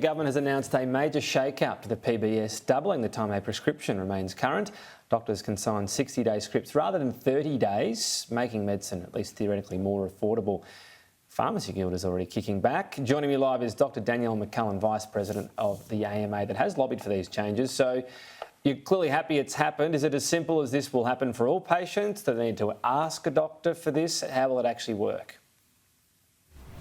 The government has announced a major shake-up to the PBS, doubling the time a prescription remains current. Doctors can sign 60-day scripts rather than 30 days, making medicine at least theoretically more affordable. Pharmacy Guild is already kicking back. Joining me live is Dr. Danielle McMullen, Vice President of the AMA, that has lobbied for these changes. So you're clearly happy it's happened. Is it as simple as this will happen for all patients? Do they need to ask a doctor for this? How will it actually work?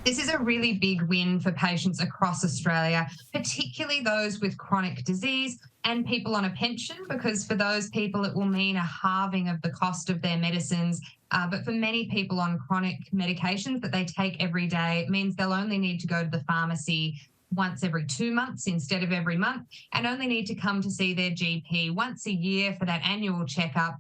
This is a really big win for patients across Australia, particularly those with chronic disease and people on a pension, because for those people it will mean a halving of the cost of their medicines. But for many people on chronic medications that they take every day, it means they'll only need to go to the pharmacy once every 2 months instead of every month, and only need to come to see their GP once a year for that annual checkup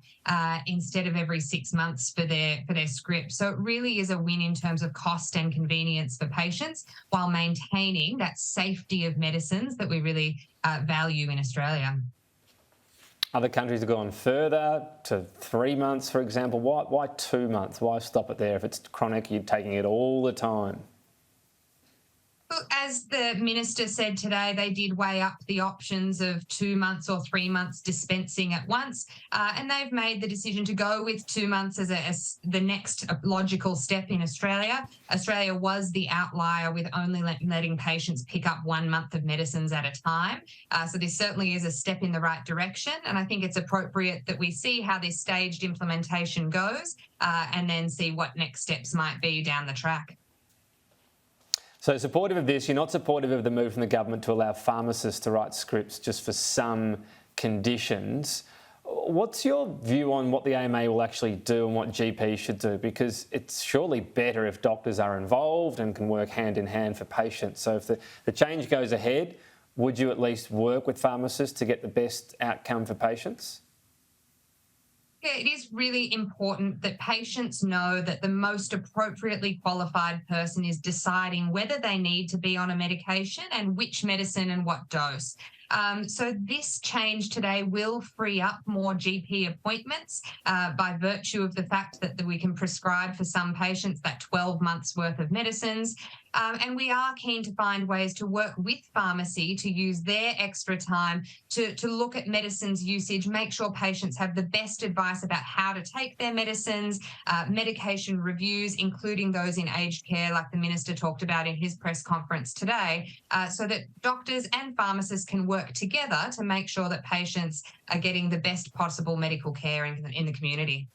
instead of every 6 months for their script. So it really is a win in terms of cost and convenience for patients, while maintaining that safety of medicines that we really value in Australia. Other countries have gone further to 3 months, for example. Why 2 months? Why stop it there? If it's chronic, you're taking it all the time. As the Minister said today, they did weigh up the options of 2 months or 3 months dispensing at once, and they've made the decision to go with 2 months as the next logical step in Australia. Australia was the outlier with only letting patients pick up 1 month of medicines at a time. So this certainly is a step in the right direction, and I think it's appropriate that we see how this staged implementation goes and then see what next steps might be down the track. So supportive of this, you're not supportive of the move from the government to allow pharmacists to write scripts just for some conditions. What's your view on what the AMA will actually do and what GPs should do? Because it's surely better if doctors are involved and can work hand in hand for patients. So if the change goes ahead, would you at least work with pharmacists to get the best outcome for patients? Yeah, it is really important that patients know that the most appropriately qualified person is deciding whether they need to be on a medication and which medicine and what dose. So this change today will free up more GP appointments by virtue of the fact that we can prescribe for some patients that 12 months worth of medicines. And we are keen to find ways to work with pharmacy to use their extra time to look at medicines usage, make sure patients have the best advice about how to take their medicines, medication reviews, including those in aged care, like the Minister talked about in his press conference today, so that doctors and pharmacists can work together to make sure that patients are getting the best possible medical care in the community.